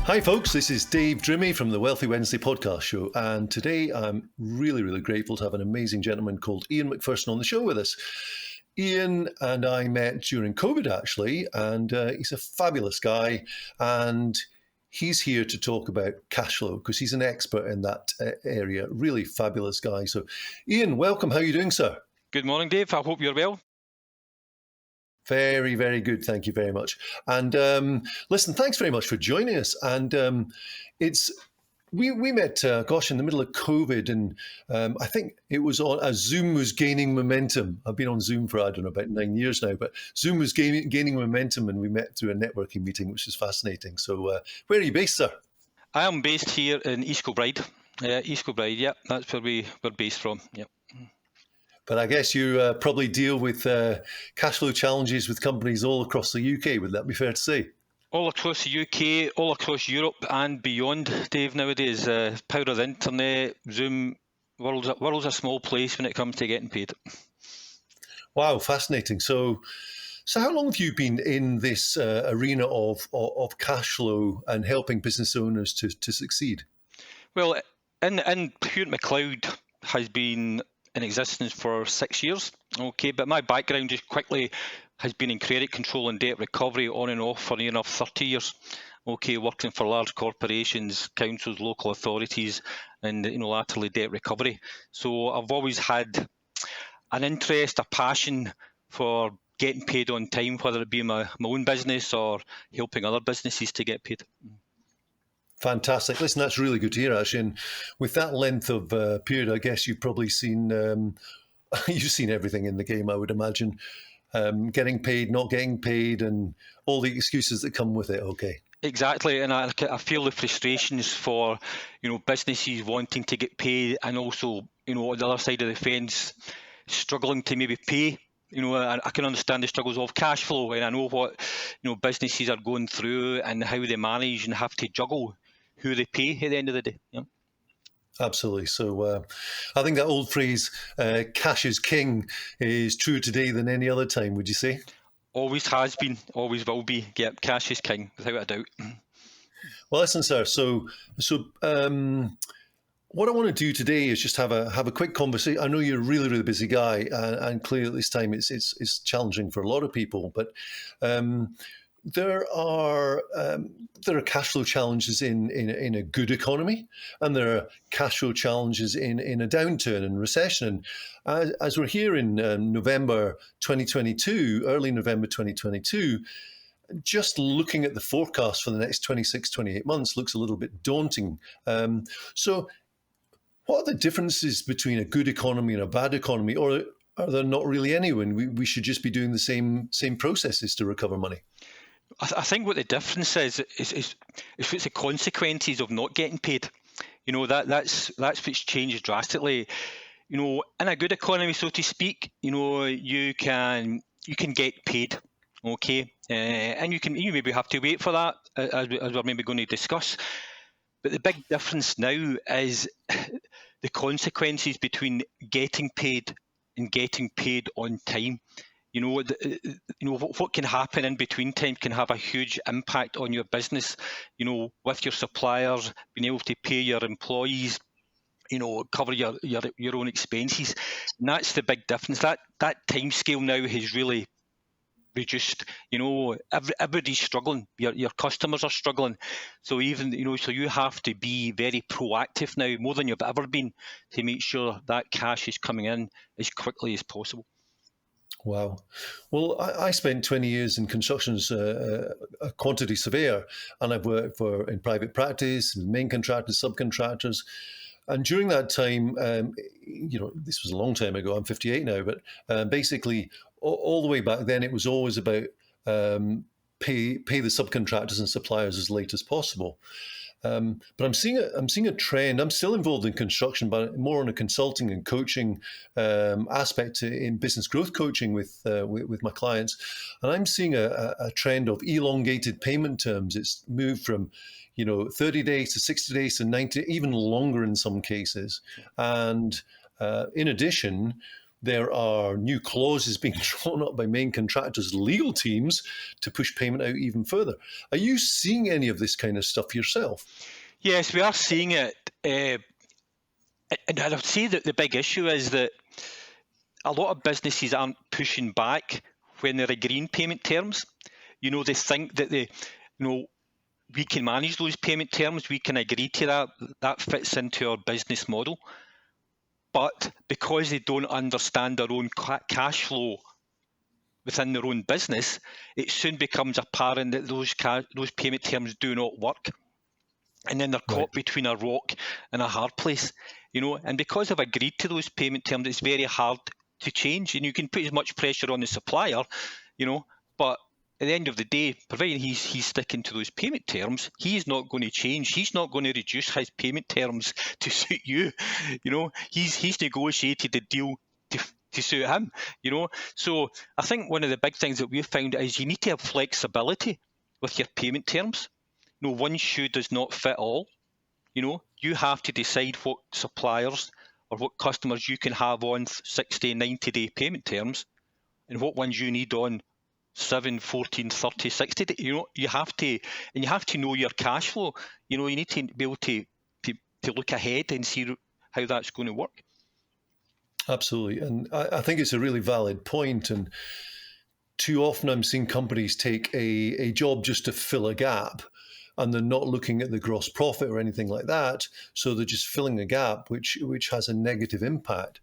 Hi folks, this is Dave Drimmie from the Wealthy Wednesday podcast show, and today I'm really grateful to have an amazing gentleman called Iain McPherson on the show with us. Iain and I met during COVID actually, and he's a fabulous guy, and he's here to talk about cash flow because he's an expert in that area. Really fabulous guy. So Iain, welcome. How are you doing, sir? Good morning, Dave. I hope you're well. Very good. Thank you very much. And listen, thanks very much for joining us. And we met, in the middle of COVID, and I think it was as Zoom was gaining momentum. I've been on Zoom for, about 9 years now, but Zoom was gaining momentum, and we met through a networking meeting, which is fascinating. So where are you based, sir? I am based here in East Kilbride. East Kilbride, yeah, that's where we're based from, yeah. But I guess you probably deal with cash flow challenges with companies all across the UK. Would that be fair to say? All across the UK, all across Europe and beyond, Dave, nowadays. Power of the internet, Zoom, world's a small place when it comes to getting paid. Wow, fascinating. So how long have you been in this arena of cash flow and helping business owners to succeed? Well, in Hewitt Mcleod has been in existence for 6 years, okay, but my background just quickly has been in credit control and debt recovery on and off for near enough 30 years, okay, working for large corporations, councils, local authorities, and latterly debt recovery. So I've always had an interest, a passion for getting paid on time, whether it be my own business or helping other businesses to get paid. Fantastic. Listen, that's really good to hear, actually. And with that length of period, I guess you've probably seen you've seen everything in the game, I would imagine. Getting paid, not getting paid, and all the excuses that come with it. Okay. Exactly, and I feel the frustrations for businesses wanting to get paid, and also on the other side of the fence, struggling to maybe pay. I can understand the struggles of cash flow, and I know what businesses are going through and how they manage and have to juggle who they pay at the end of the day. Yeah. Absolutely. So I think that old phrase, cash is king, is truer today than any other time, would you say? Always has been, always will be. Yeah, cash is king, without a doubt. Well, listen, sir. So what I want to do today is just have a quick conversation. I know you're a really busy guy, and clearly at this time it's challenging for a lot of people. But there are cash flow challenges in a good economy, and there are cash flow challenges in a downturn and recession. And as we're here in November 2022, early November 2022. Just looking at the forecast for the next 26, 28 months looks a little bit daunting. So what are the differences between a good economy and a bad economy, or are there not really any when we should just be doing the same processes to recover money? I think what the difference is it's the consequences of not getting paid. That's what's changed drastically. In a good economy, so to speak, you can get paid, okay, and you maybe have to wait for that, as we're maybe going to discuss. But the big difference now is the consequences between getting paid and getting paid on time. What can happen in between time can have a huge impact on your business, with your suppliers, being able to pay your employees, cover your own expenses. And that's the big difference. That time scale now has really reduced. Everybody's struggling. Your customers are struggling. So even so you have to be very proactive now, more than you've ever been, to make sure that cash is coming in as quickly as possible. Wow. Well, I spent 20 years in construction as a quantity surveyor, and I've worked in private practice, main contractors, subcontractors. And during that time, this was a long time ago, I'm 58 now, but basically all the way back then, it was always about pay the subcontractors and suppliers as late as possible. But I'm seeing a trend. I'm still involved in construction, but more on a consulting and coaching aspect in business growth coaching with my clients. And I'm seeing a trend of elongated payment terms. It's moved from 30 days to 60 days to 90, even longer in some cases. And in addition, there are new clauses being drawn up by main contractors' legal teams to push payment out even further. Are you seeing any of this kind of stuff yourself? Yes, we are seeing it. And I would say that the big issue is that a lot of businesses aren't pushing back when they're agreeing payment terms. They think that we can manage those payment terms, we can agree to that fits into our business model. But because they don't understand their own cash flow within their own business, it soon becomes apparent that those payment terms do not work. And then they're caught between a rock and a hard place, and because they've agreed to those payment terms, it's very hard to change. And you can put as much pressure on the supplier, but at the end of the day, providing he's sticking to those payment terms, he's not going to change. He's not going to reduce his payment terms to suit you. He's negotiated the deal to suit him. So I think one of the big things that we've found is you need to have flexibility with your payment terms. One shoe does not fit all. You have to decide what suppliers or what customers you can have on 60, 90-day payment terms, and what ones you need on 7, 14, 30, 60 days. You have to know your cash flow. You need to be able to look ahead and see how that's going to work. Absolutely. And I think it's a really valid point. And too often I'm seeing companies take a job just to fill a gap, and they're not looking at the gross profit or anything like that. So they're just filling a gap, which has a negative impact.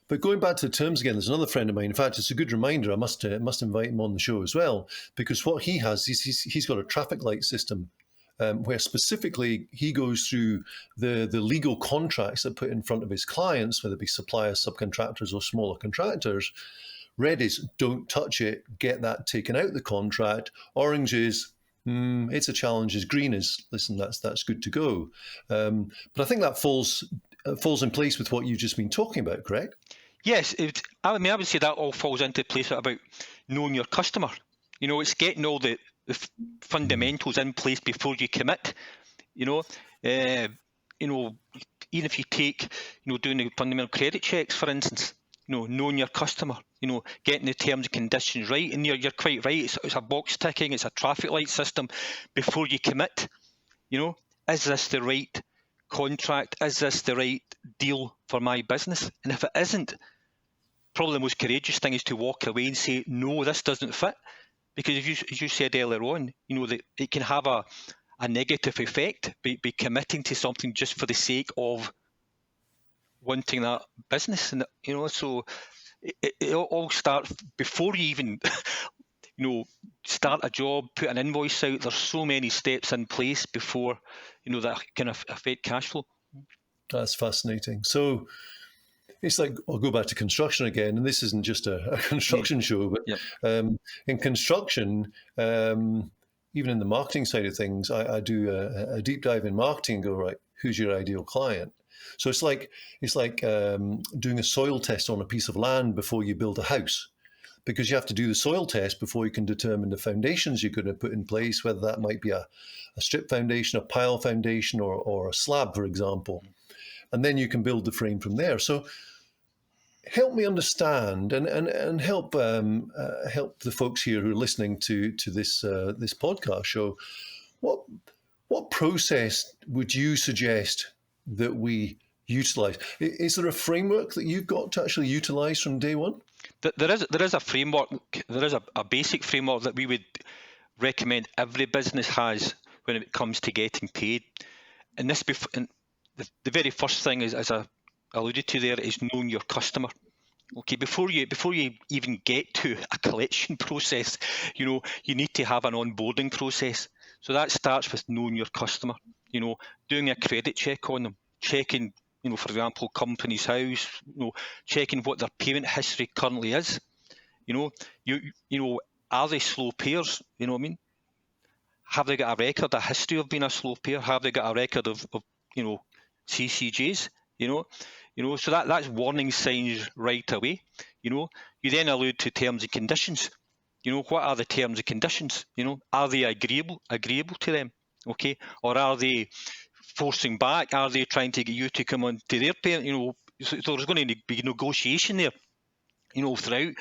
But going back to the terms again, there's another friend of mine. In fact, it's a good reminder. I must invite him on the show as well, because what he has is he's got a traffic light system where specifically he goes through the legal contracts that put in front of his clients, whether it be suppliers, subcontractors, or smaller contractors. Red is don't touch it, get that taken out of the contract. Orange is it's a challenge. As green is listen, that's good to go. But I think that falls in place with what you've just been talking about, correct? Yes, I would say that all falls into place about knowing your customer. It's getting all the fundamentals in place before you commit. Even if you take, doing the fundamental credit checks, for instance, knowing your customer, getting the terms and conditions right. And you're quite right. It's a box ticking. It's a traffic light system before you commit. Is this the right contract? Is this the right deal for my business? And if it isn't, probably the most courageous thing is to walk away and say, no, this doesn't fit. Because as you said earlier on, that it can have a negative effect by committing to something just for the sake of wanting that business. And so it all starts before you even start a job, put an invoice out. There's so many steps in place before that can affect cash flow. That's fascinating. So it's like, I'll go back to construction again, and this isn't just a construction show, but in construction, even in the marketing side of things, I do a deep dive in marketing and go, right, who's your ideal client? So it's like doing a soil test on a piece of land before you build a house, because you have to do the soil test before you can determine the foundations you're going to put in place, whether that might be a strip foundation, a pile foundation, or a slab, for example. And then you can build the frame from there. So help me understand and help the folks here who are listening to this podcast show. What process would you suggest that we utilize? Is there a framework that you've got to actually utilize from day one? There is a framework. There is a basic framework that we would recommend every business has when it comes to getting paid. And the very first thing is, as I alluded to there, is knowing your customer. Okay, before you even get to a collection process, you need to have an onboarding process. So that starts with knowing your customer. Doing a credit check on them, checking, for example, company's house, checking what their payment history currently is. Are they slow payers? You know what I mean? Have they got a record, a history of being a slow payer? Have they got a record of CCJs? So that's warning signs right away. You then allude to terms and conditions. What are the terms and conditions? Are they agreeable to them? Okay, or are they forcing back? Are they trying to get you to come on to their payment? So there's going to be negotiation there. throughout.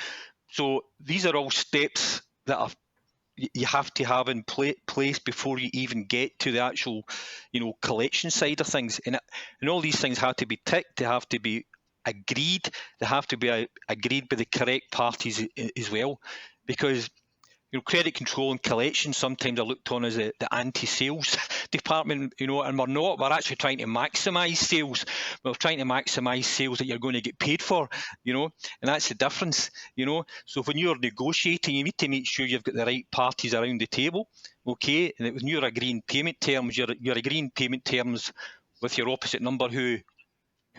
So these are all steps that you have to have in place before you even get to the actual, collection side of things. And all these things have to be ticked. They have to be agreed. They have to be agreed by the correct parties as well, because credit control and collection sometimes are looked on as the anti-sales department, and we're not. We're actually trying to maximise sales. We're trying to maximise sales that you're going to get paid for, and that's the difference, So when you're negotiating, you need to make sure you've got the right parties around the table, okay? And when you're agreeing payment terms, you're agreeing payment terms with your opposite number who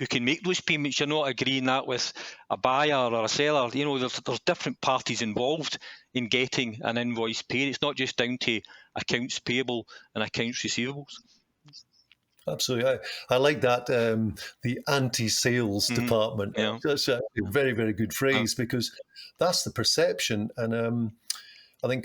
can make those payments. You're not agreeing that with a buyer or a seller. There's different parties involved in getting an invoice paid. It's not just down to accounts payable and accounts receivables. Absolutely. I like that, the anti-sales department. Yeah. That's a very, very good phrase, because that's the perception. And I think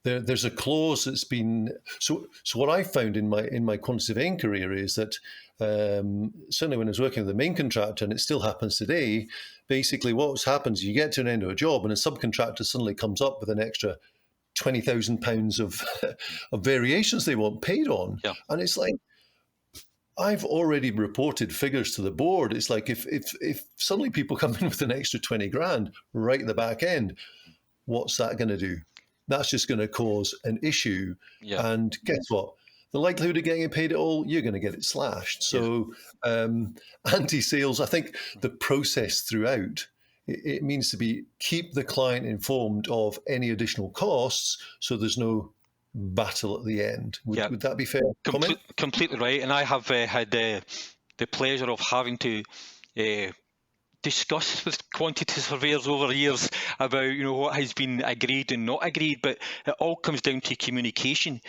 there's a clause that's been... So what I found in my quantitative surveying career is that certainly when I was working with the main contractor, and it still happens today, basically what happens, you get to an end of a job and a subcontractor suddenly comes up with an extra £20,000 of variations they want paid on. Yeah. And it's like, I've already reported figures to the board. It's like if suddenly people come in with an extra 20 grand right at the back end, what's that going to do? That's just going to cause an issue. Yeah. And guess what? The likelihood of getting it paid at all, you're going to get it slashed. So anti-sales, I think the process throughout, it means to keep the client informed of any additional costs, so there's no battle at the end. Would that be fair? Completely right. And I have had the pleasure of having to discuss with quantity surveyors over years about what has been agreed and not agreed, but it all comes down to communication.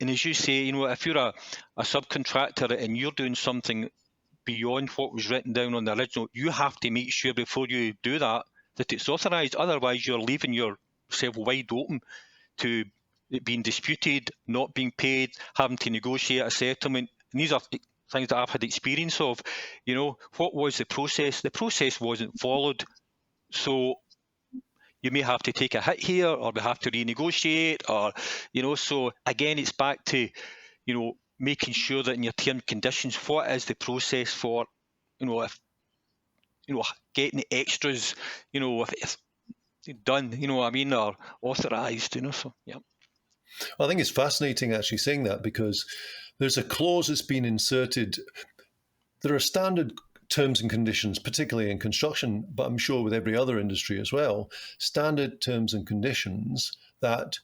And as you say, if you're a subcontractor and you're doing something beyond what was written down on the original, you have to make sure before you do that it's authorised. Otherwise, you're leaving yourself wide open to it being disputed, not being paid, having to negotiate a settlement. And these are things that I've had experience of. What was the process? The process wasn't followed. So you may have to take a hit here, or we have to renegotiate, or, so again, it's back to, making sure that in your term conditions, what is the process for, if, getting the extras, if it's done, what I mean, or authorised, so, yeah. I think it's fascinating actually saying that, because there's a clause that's been inserted. There are standard terms and conditions, particularly in construction, but I'm sure with every other industry as well, standard terms and conditions that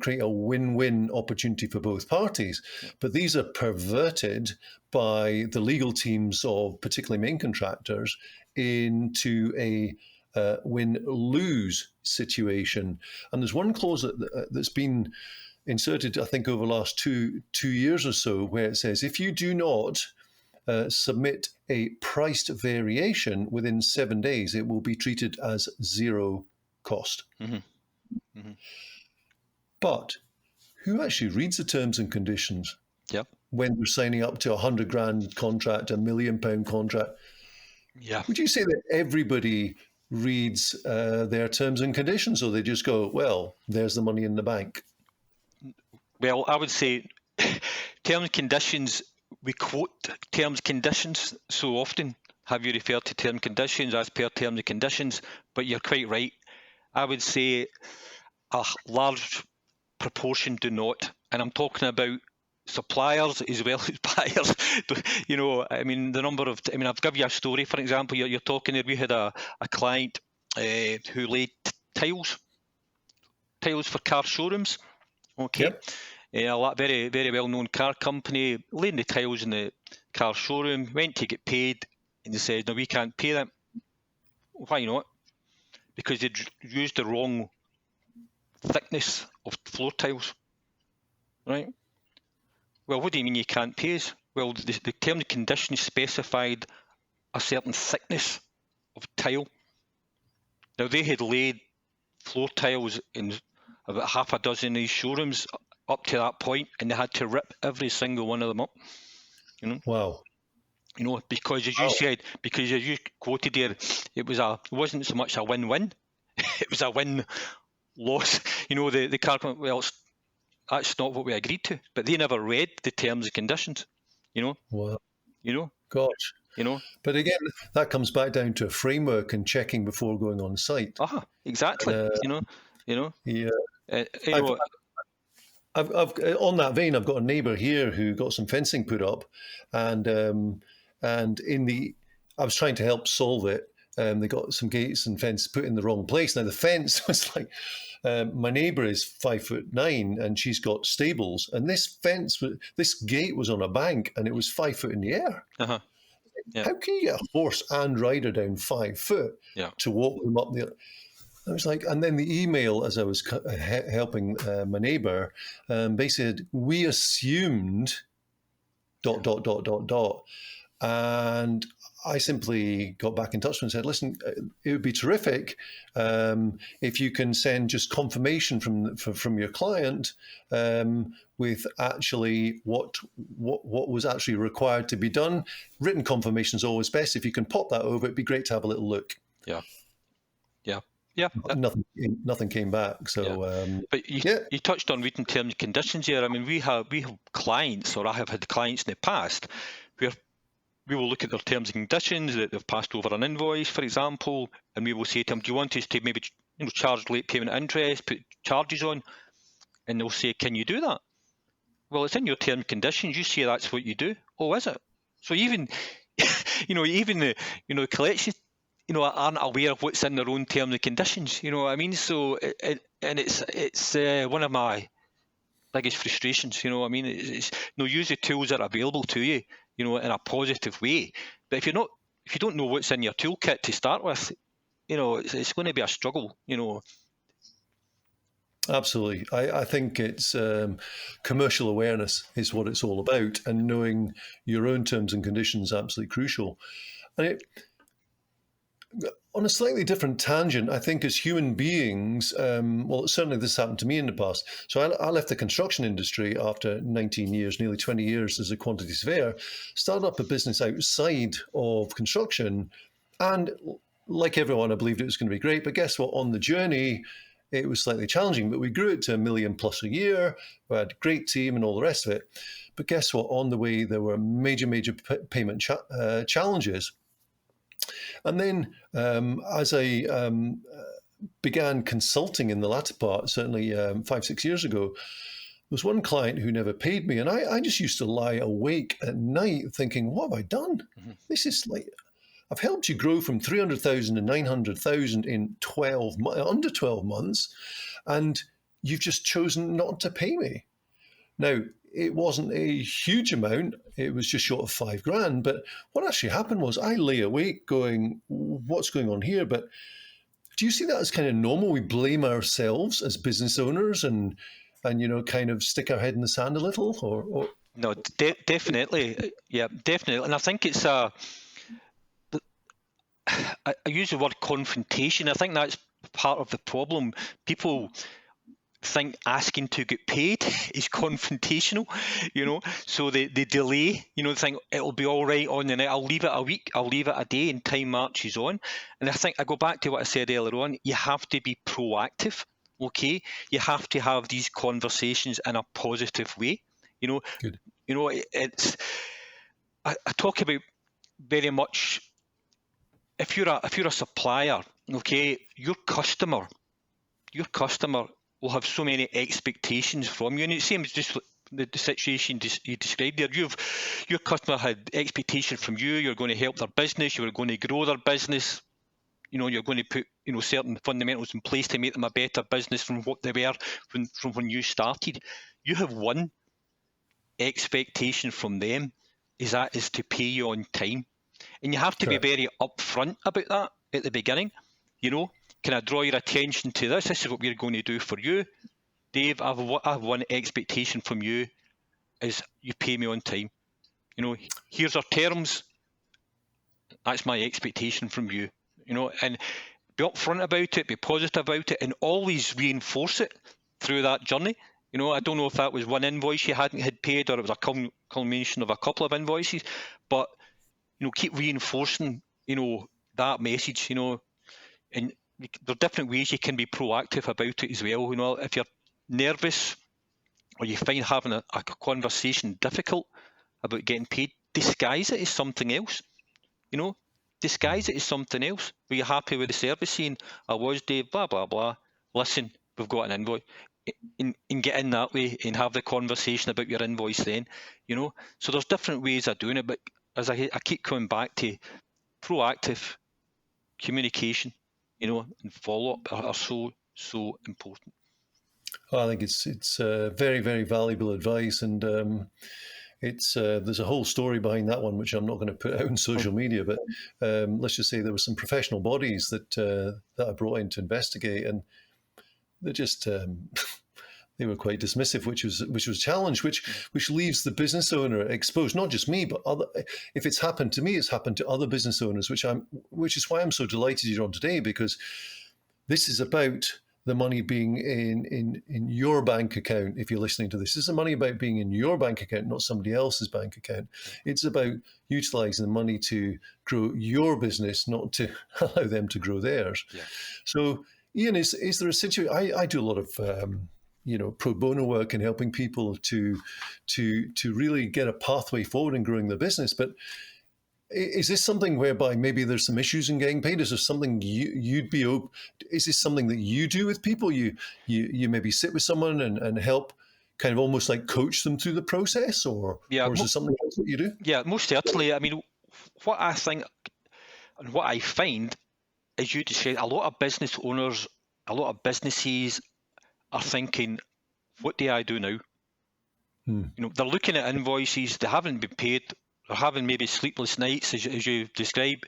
create a win-win opportunity for both parties. But these are perverted by the legal teams of particularly main contractors into a win-lose situation. And there's one clause that's been inserted, I think, over the last two years or so, where it says, if you do not submit a priced variation within 7 days, it will be treated as zero cost. Mm-hmm. Mm-hmm. But who actually reads the terms and conditions when they're signing up to a 100 grand contract, £1 million contract? Yeah. Would you say that everybody reads their terms and conditions, or they just go, well, there's the money in the bank? Well, I would say terms and conditions, we quote terms and conditions so often. Have you referred to term conditions as per terms and conditions? But you're quite right. I would say a large proportion do not. And I'm talking about suppliers as well as buyers. I mean, the number of... I'll give you a story. For example, you're talking there, we had a client who laid tiles for car showrooms. Okay. Yep. A very, very well-known car company, laying the tiles in the car showroom, went to get paid, and they said, no, we can't pay them. Why not? Because they'd used the wrong thickness of floor tiles, right? Well, what do you mean you can't pay us? Well, the terms and conditions specified a certain thickness of tile. Now, they had laid floor tiles in about half a dozen of these showrooms up to that point, and they had to rip every single one of them up. Wow. because as Wow. you said, because as you quoted there, it wasn't so much a win-win, it was a win-loss. The car company, well, that's not what we agreed to, but they never read the terms and conditions. Wow. You know, Gosh. you know. But again, that comes back down to a framework and checking before going on site. Exactly. Uh, You know. yeah. Uh, you I've, know. I've on that vein, I've got a neighbour here who got some fencing put up, and I was trying to help solve it. They got some gates and fence put in the wrong place. Now the fence was like, my neighbour is 5'9" and she's got stables, and this gate was on a bank and it was 5 foot in the air. Yeah. How can you get a horse and rider down 5 foot Yeah. to walk them up the? I was like, and then the email as I was helping my neighbour, they said we assumed ... And I simply got back in touch and said, listen, it would be terrific if you can send just confirmation from your client with actually what was actually required to be done. Written confirmation is always best. If you can pop that over, it'd be great to have a little look. Yeah. Nothing came back. So, but you touched on reading terms and conditions here. I mean, we have clients, or I have had clients in the past, where we will look at their terms and conditions that they've passed over an invoice, for example, and we will say to them, "Do you want us to maybe charge late payment interest, put charges on?" And they'll say, "Can you do that?" Well, it's in your terms and conditions. You say that's what you do. Oh, is it? So even even the collection aren't aware of what's in their own terms and conditions. You know what I mean? So it's one of my biggest frustrations. You know what I mean? It's use the tools that are available to you, in a positive way. But if you don't know what's in your toolkit to start with, it's going to be a struggle. Absolutely. I think it's commercial awareness is what it's all about, and knowing your own terms and conditions is absolutely crucial. And on a slightly different tangent, I think as human beings, well, certainly this happened to me in the past. So I left the construction industry after 19 years, nearly 20 years as a quantity surveyor, started up a business outside of construction. And like everyone, I believed it was going to be great. But guess what? On the journey, it was slightly challenging, but we grew it to $1 million plus a year. We had a great team and all the rest of it. But guess what? On the way, there were major payment challenges. And then as I began consulting in the latter part, certainly 5-6 years ago, there was one client who never paid me. And I just used to lie awake at night thinking, what have I done? Mm-hmm. This is like, I've helped you grow from 300,000 to 900,000 in under 12 months, and you've just chosen not to pay me. Now, it wasn't a huge amount. It was just short of $5,000. But what actually happened was I lay awake going, what's going on here? But do you see that as kind of normal? We blame ourselves as business owners and kind of stick our head in the sand a little? Or... No, definitely. Yeah, definitely. And I think it's I use the word confrontation. I think that's part of the problem. People think asking to get paid is confrontational, so they delay, they think it'll be all right on the night, I'll leave it a week, I'll leave it a day, and time marches on. And I think I go back to what I said earlier on, you have to be proactive, okay? You have to have these conversations in a positive way. Good. It's I talk about very much, if you're a supplier, okay, your customer will have so many expectations from you, and it's the same as just the situation you described there. Your customer had expectations from you. You're going to help their business. You're going to grow their business. You're going to put certain fundamentals in place to make them a better business from what they were from when you started. You have one expectation from them, is to pay you on time, and you have to Correct. be very upfront about that at the beginning. Can I draw your attention to this? This is what we're going to do for you. Dave, I have one expectation from you, is you pay me on time. Here's our terms. That's my expectation from you. And be upfront about it, be positive about it, and always reinforce it through that journey. I don't know if that was one invoice you had paid, or it was a culmination of a couple of invoices, but keep reinforcing, that message, and there are different ways you can be proactive about it as well. If you're nervous or you find having a conversation difficult about getting paid, disguise it as something else. Disguise it as something else. Were you happy with the service? Saying, I was, Dave, blah, blah, blah. Listen, we've got an invoice. And get in that way and have the conversation about your invoice then, So there's different ways of doing it, but as I keep coming back to, proactive communication, and follow-up are so important. I think it's very, very valuable advice, and there's a whole story behind that one, which I'm not going to put out on social media. But let's just say there were some professional bodies that I brought in to investigate, and they just they were quite dismissive, which was a challenge, which leaves the business owner exposed. Not just me, but if it's happened to me, it's happened to other business owners, which is why I'm so delighted you're on today, because this is about the money being in your bank account. If you're listening to this is the money about being in your bank account, not somebody else's bank account. It's about utilizing the money to grow your business, not to allow them to grow theirs. Yeah. So, Iain, is there a situation? I do a lot of pro bono work and helping people to really get a pathway forward in growing their business, but is this something whereby maybe there's some issues in getting paid? Is there something you'd be open? Is this something that you do with people? You maybe sit with someone and help, kind of almost like coach them through the process, or is there something else that you do? Yeah, most certainly. I mean, what I think and what I find is, you just say, a lot of business owners, a lot of businesses are thinking, what do I do now? They're looking at invoices, they haven't been paid. They're having maybe sleepless nights, as you describe,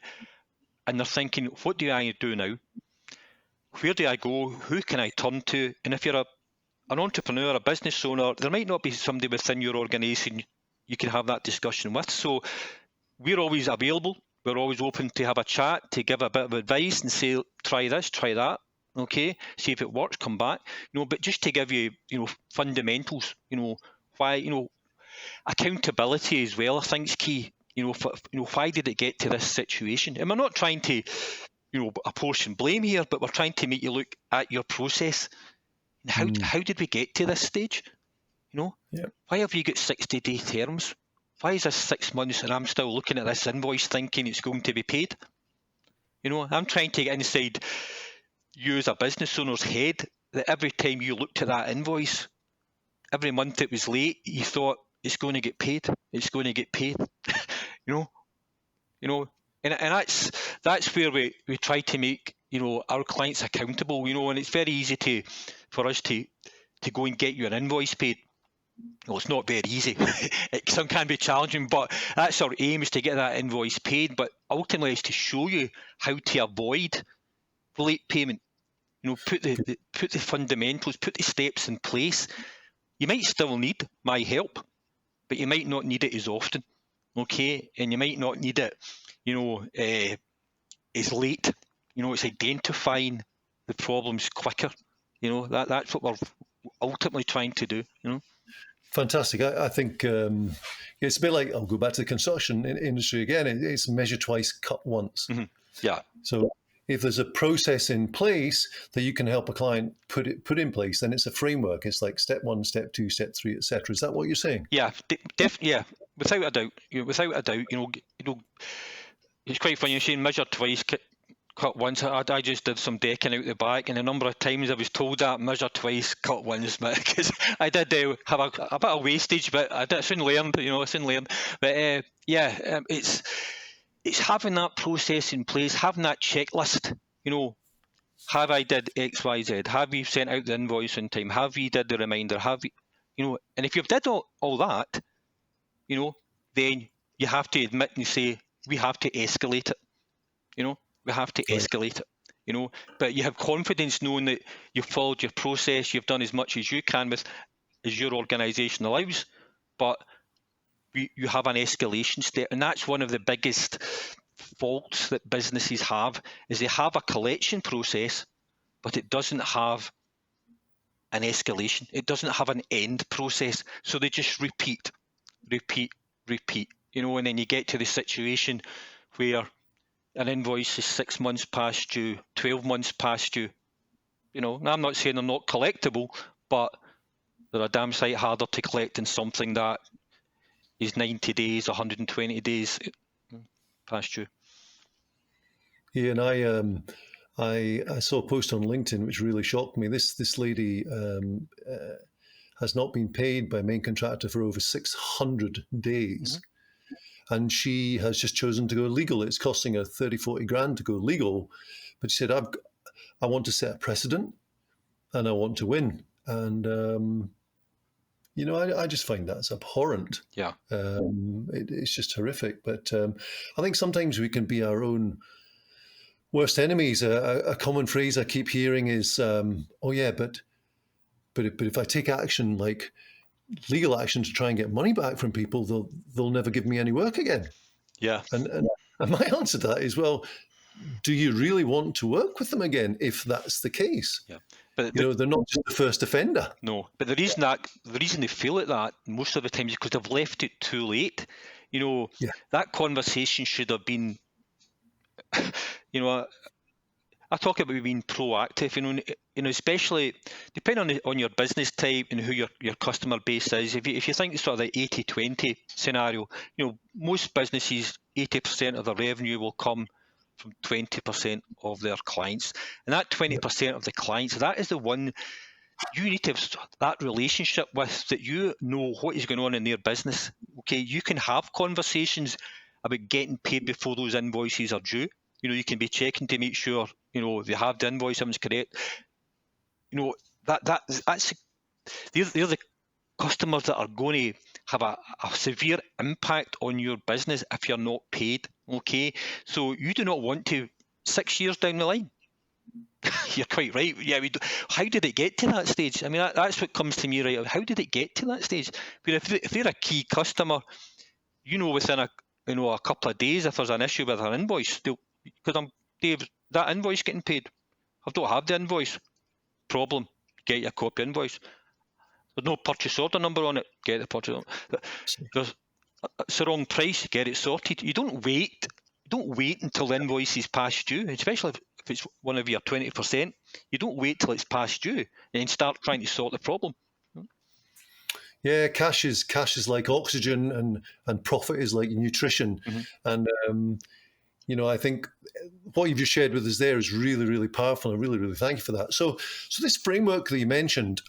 and they're thinking, what do I do now? Where do I go? Who can I turn to? And if you're an entrepreneur, a business owner, there might not be somebody within your organisation you can have that discussion with. So we're always available. We're always open to have a chat, to give a bit of advice and say, try this, try that. Okay, see if it works, come back. But just to give you, fundamentals, why, accountability as well, I think, is key. Why did it get to this situation? And we're not trying to, apportion blame here, but we're trying to make you look at your process. And how did we get to this stage? Why have you got 60-day terms? Why is this 6 months and I'm still looking at this invoice thinking it's going to be paid? I'm trying to get inside you as a business owner's head, that every time you looked at that invoice, every month it was late, you thought, it's going to get paid. It's going to get paid. And that's where we try to make our clients accountable. And it's very easy for us to go and get you an invoice paid. Well, it's not very easy. It can be challenging, but that's our aim, is to get that invoice paid. But ultimately, it's to show you how to avoid late payment. Put the fundamentals, put the steps in place. You might still need my help, but you might not need it as often, okay? And you might not need it, as late. It's identifying the problems quicker. That's what we're ultimately trying to do. Fantastic. I think it's a bit like, I'll go back to the construction industry again. It's measure twice, cut once. Mm-hmm. Yeah. So if there's a process in place that you can help a client put in place, then it's a framework. It's like step 1, step 2, step 3, etc. Is that what you're saying? Yeah, yeah, without a doubt. Without a doubt. It's quite funny. You're saying measure twice, cut once. I just did some decking out the back, and a number of times I was told that, measure twice, cut once, because I did have a bit of wastage, but I soon learned. I soon learned. But it's having that process in place, having that checklist. Have I did X, Y, Z? Have you sent out the invoice in time? Have you did the reminder? Have you, and if you've did all that, then you have to admit and say, we have to escalate it. We have to escalate it. But you have confidence knowing that you've followed your process, you've done as much as you can as your organisation allows, but you have an escalation step. And that's one of the biggest faults that businesses have, is they have a collection process, but it doesn't have an escalation. It doesn't have an end process. So they just repeat. and then you get to the situation where an invoice is 6 months past due, 12 months past due. And I'm not saying they're not collectible, but they're a damn sight harder to collect than something that is 90 days, 120 days past due. Yeah, and I saw a post on LinkedIn which really shocked me. This lady has not been paid by a main contractor for over 600 days. Mm-hmm. And she has just chosen to go legal. It's costing her 30, 40 grand to go legal. But she said, I want to set a precedent and I want to win. And, I just find that's abhorrent. Yeah. It's just horrific. But I think sometimes we can be our own worst enemies. A common phrase I keep hearing is, but if I take action, like legal action, to try and get money back from people, they'll never give me any work again. Yeah. And my answer to that is, well, do you really want to work with them again if that's the case? Yeah. But they're not just the first offender. No, but the reason they feel like that most of the time is because they've left it too late. That conversation should have been. I talk about being proactive. Especially depending on your business type and who your customer base is. If you think sort of the 80-20 scenario, most businesses 80% of their revenue will come from 20% of their clients, and that 20% of the clients, that is the one you need to have that relationship with, that you know what is going on in their business. Okay, you can have conversations about getting paid before those invoices are due. You can be checking to make sure they have the invoice everything's correct. That's they're the customers that are going to have a severe impact on your business if you're not paid. Okay, so you do not want to 6 years down the line. You're quite right. Yeah, how did it get to that stage? I mean, that's what comes to me right. How did it get to that stage? But if they're a key customer, within a couple of days, if there's an issue with an invoice, because Dave, that invoice getting paid, I don't have the invoice. Problem, get your copy invoice. There's no purchase order number on it, get the purchase order. It's the wrong price, get it sorted. You don't wait until the invoice is past due, especially if it's one of your 20%. You don't wait till it's past due and start trying to sort the problem. Yeah, cash is like oxygen, and profit is like nutrition. Mm-hmm. And I think what you've just shared with us there is really, really powerful. I really, really thank you for that. So this framework that you mentioned,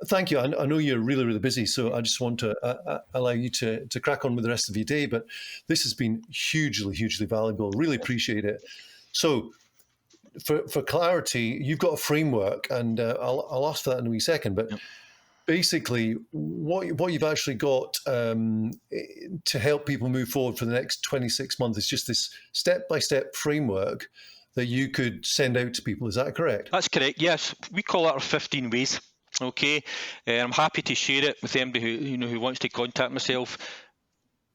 thank you. I know you're really, really busy, so I just want to allow you to crack on with the rest of your day. But this has been hugely, hugely valuable. Really appreciate it. So for clarity, you've got a framework, and I'll ask for that in a wee second. But basically, what you've actually got to help people move forward for the next 26 months is just this step-by-step framework that you could send out to people. Is that correct? That's correct. Yes, we call that our 15 ways. Okay, I'm happy to share it with anybody who wants to contact myself.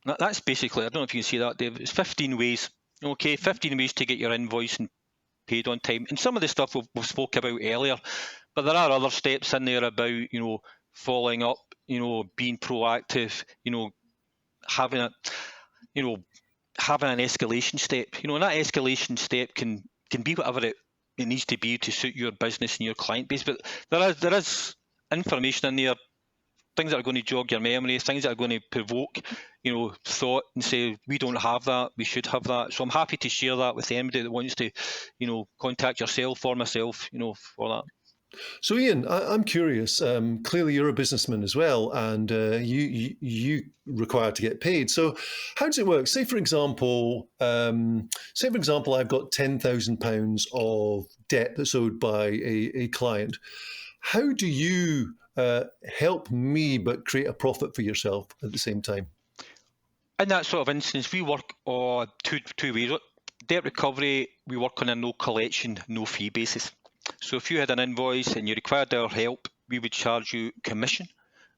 That's basically, I don't know if you can see that, Dave. It's 15 ways. Okay, 15 ways to get your invoice and paid on time. And some of the stuff we've spoke about earlier, but there are other steps in there about following up, being proactive, having an escalation step. And that escalation step can be whatever it needs to be to suit your business and your client base. But there is information in there, things that are going to jog your memory, things that are going to provoke, thought and say, we don't have that, we should have that. So I'm happy to share that with anybody that wants to, contact yourself or myself, for that. So Iain, I'm curious. Clearly, you're a businessman as well, and you require to get paid. So, how does it work? Say, for example, I've got £10,000 of debt that's owed by a client. How do you help me but create a profit for yourself at the same time? In that sort of instance, we work on two ways. Debt recovery, we work on a no collection, no fee basis. So if you had an invoice and you required our help, we would charge you commission,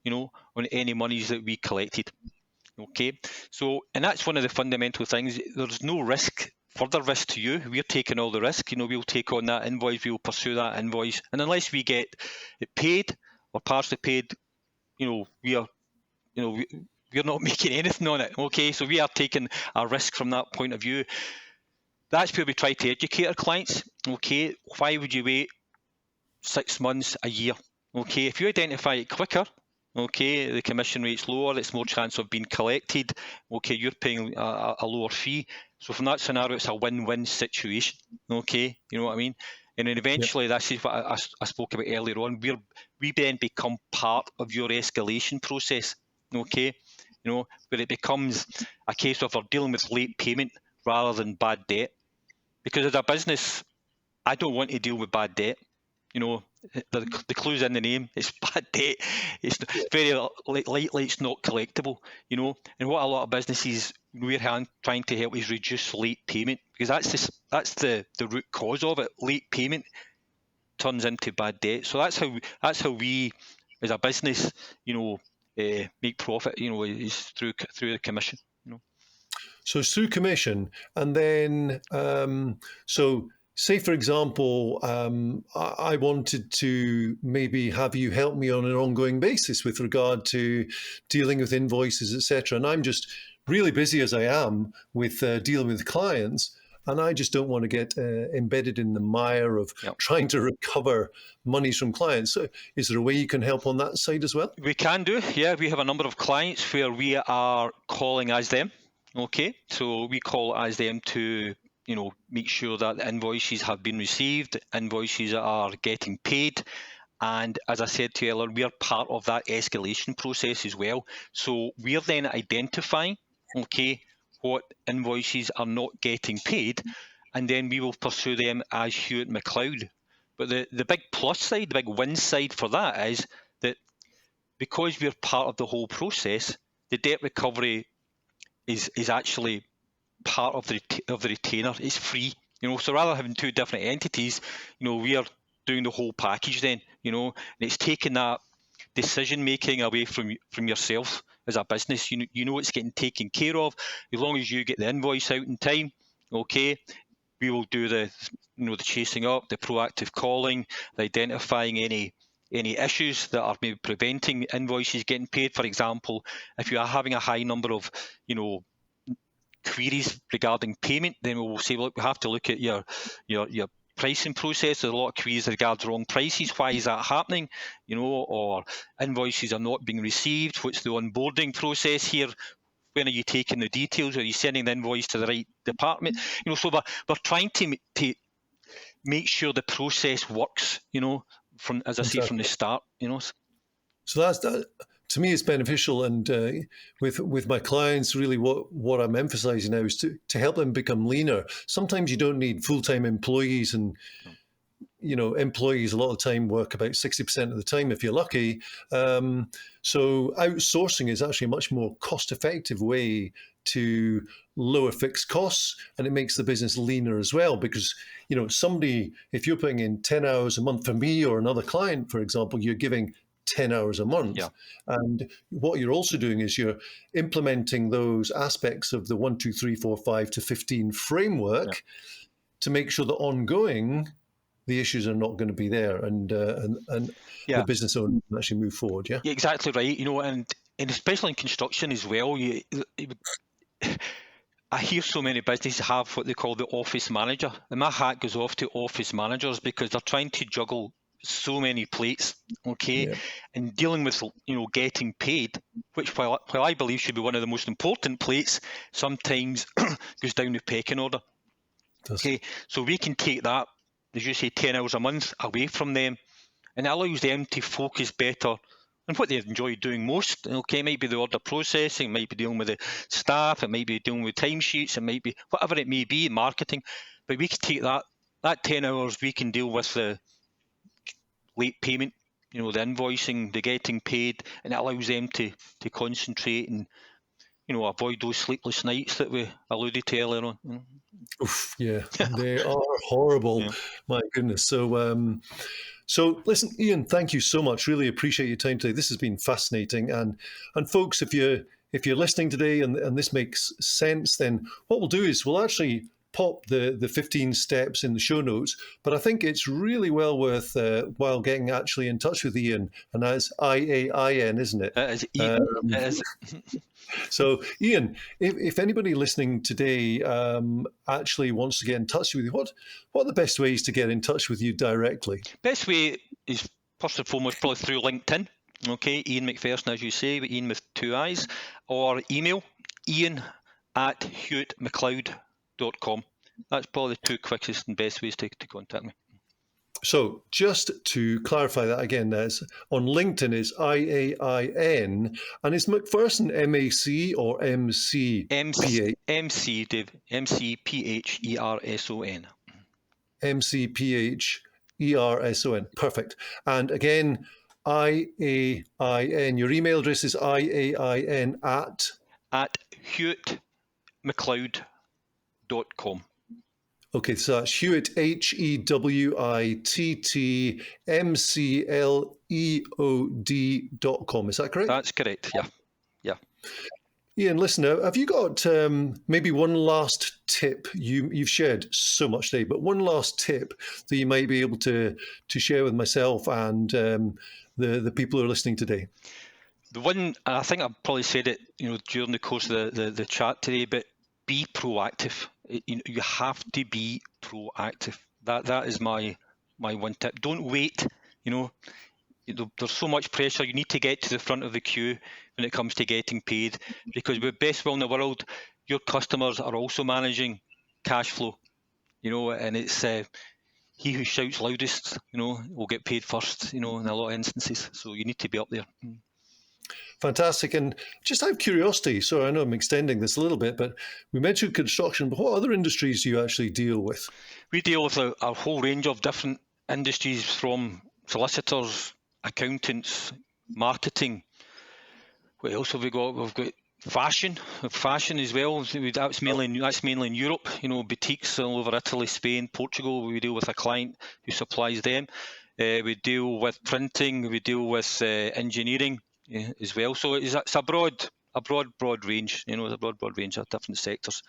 on any monies that we collected. Okay, so, and that's one of the fundamental things. There's no further risk to you. We're taking all the risk. We'll take on that invoice, we'll pursue that invoice, and unless we get it paid or partially paid, we we're not making anything on it. Okay, so we are taking a risk from that point of view. That's where we try to educate our clients. Okay, why would you wait 6 months, a year? Okay, if you identify it quicker, okay, the commission rate's lower, it's more chance of being collected. Okay, you're paying a lower fee. So from that scenario, it's a win-win situation. Okay, you know what I mean? And then eventually, this is what I spoke about earlier on. We then become part of your escalation process. Okay, you know, where it becomes a case of we're dealing with late payment rather than bad debt. Because as a business, I don't want to deal with bad debt. You know, the clue's in the name. It's bad debt. It's very likely it's not collectible. You know, and what a lot of businesses we're trying to help is reduce late payment, because that's the root cause of it. Late payment turns into bad debt. So that's how we, as a business, you know, make profit. You know, is through the commission. You know. So it's through commission, and then so. Say, for example, I wanted to maybe have you help me on an ongoing basis with regard to dealing with invoices, etc. And I'm just really busy as I am with dealing with clients, and I just don't want to get embedded in the mire of trying to recover monies from clients. So is there a way you can help on that side as well? We can do, yeah. We have a number of clients where we are calling as them. Okay, so we call as them to, you know, make sure that the invoices have been received, invoices are getting paid. And as I said to you earlier, we are part of that escalation process as well. So we're then identifying, okay, what invoices are not getting paid, and then we will pursue them as Hewitt Mcleod. But the big plus side, the big win side for that is that because we're part of the whole process, the debt recovery is actually part of the retainer. It's free, you know. So rather than having two different entities, you know, we are doing the whole package then, you know, and it's taking that decision making away from yourself as a business. You know it's getting taken care of as long as you get the invoice out in time. Okay, we will do the chasing up, the proactive calling, the identifying any issues that are maybe preventing invoices getting paid. For example, if you are having a high number of, you know, queries regarding payment, then we will say, look, we have to look at your pricing process. There's a lot of queries regarding wrong prices. Why is that happening? You know, or invoices are not being received. What's the onboarding process here? When are you taking the details? Are you sending the invoice to the right department? You know, so we're trying to make sure the process works, you know, from, as I say, from the start, you know. So that's that. To me, it's beneficial, and with my clients, really, what I'm emphasising now is to help them become leaner. Sometimes you don't need full-time employees, and you know, employees a lot of the time work about 60% of the time if you're lucky. So outsourcing is actually a much more cost-effective way to lower fixed costs, and it makes the business leaner as well. Because, you know, somebody, if you're putting in 10 hours a month for me or another client, for example, you're giving 10 hours a month. Yeah. And what you're also doing is you're implementing those aspects of the 1, 2, 3, 4, 5 to 15 framework to make sure that ongoing the issues are not going to be there, and the business owner can actually move forward. Yeah, exactly right. You know, and especially in construction as well, I hear so many businesses have what they call the office manager, and my hat goes off to office managers because they're trying to juggle so many plates, okay, and dealing with, you know, getting paid, which while I believe should be one of the most important plates, sometimes goes down the pecking order. Okay, so we can take that, as you say, 10 hours a month away from them, and it allows them to focus better on what they enjoy doing most. Okay, it might be the order processing, it might be dealing with the staff, it might be dealing with timesheets, it might be whatever it may be, marketing. But we can take that 10 hours, we can deal with the late payment, you know, the invoicing, the getting paid, and it allows them to concentrate and, you know, avoid those sleepless nights that we alluded to earlier on. You know? Oof, yeah, they are horrible. Yeah. My goodness. So, so listen, Iain, thank you so much. Really appreciate your time today. This has been fascinating. And folks, if you're listening today and this makes sense, then what we'll do is we'll actually pop the 15 steps in the show notes, but I think it's really well worth while getting actually in touch with Iain, and that's Iain, isn't it? It is Iain. It is. So, Iain, if anybody listening today actually wants to get in touch with you, what are the best ways to get in touch with you directly? Best way is first and foremost probably through LinkedIn. Okay, Iain McPherson, as you say, but Iain with 2 I's, or email Iain@HewittMcleod.com. That's probably the 2 quickest and best ways to contact me. So just to clarify that again, there's on LinkedIn is Iain, and is McPherson MAC or MC? MC, Dave. McPherson. McPherson. Perfect. And again, Iain. Your email address is Iain at HewittMcleod.com. Okay, so that's Hewitt, HewittMcleod.com. Is that correct? That's correct, yeah. Iain, listen, have you got maybe one last tip? You've shared so much today, but one last tip that you might be able to share with myself and the people who are listening today? The one, I think I've probably said it, during the course of the chat today, but be proactive. You have to be proactive. That is my one tip. Don't wait. There's so much pressure. You need to get to the front of the queue when it comes to getting paid, because with best will in the world, your customers are also managing cash flow. And it's he who shouts loudest, will get paid first. In a lot of instances. So you need to be up there. Fantastic. And just out of curiosity, so I know I'm extending this a little bit, but we mentioned construction, but what other industries do you actually deal with? We deal with a whole range of different industries, from solicitors, accountants, marketing. What else have we got? We've got fashion as well. That's mainly in Europe. Boutiques all over Italy, Spain, Portugal. We deal with a client who supplies them. We deal with printing. We deal with engineering as well. So it's a broad range. It's a broad range of different sectors.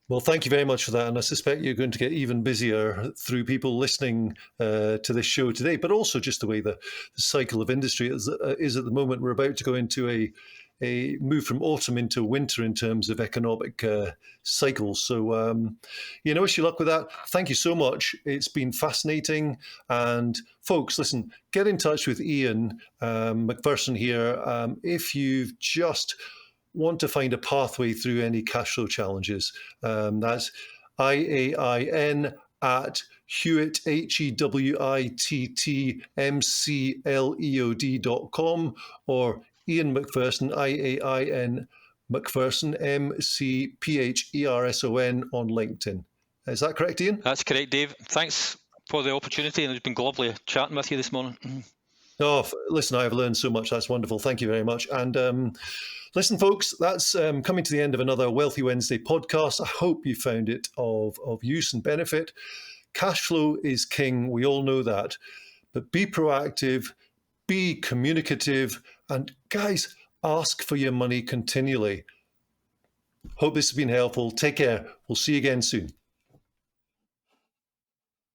Well, thank you very much for that. And I suspect you're going to get even busier through people listening to this show today, but also just the way the cycle of industry is at the moment. We're about to go into a move from autumn into winter in terms of economic cycles. So, wish you luck with that. Thank you so much. It's been fascinating. And folks, listen, get in touch with Iain McPherson here if you've just want to find a pathway through any cash flow challenges. That's Iain at Hewitt, HewittMcleod.com, or Iain McPherson, Iain McPherson, McPherson on LinkedIn. Is that correct, Iain? That's correct, Dave. Thanks for the opportunity, and it's been lovely chatting with you this morning. Oh, listen, I've learned so much. That's wonderful. Thank you very much. And listen, folks, that's coming to the end of another Wealthy Wednesday podcast. I hope you found it of use and benefit. Cash flow is king. We all know that. But be proactive, be communicative, and guys, ask for your money continually. Hope this has been helpful. Take care. We'll see you again soon.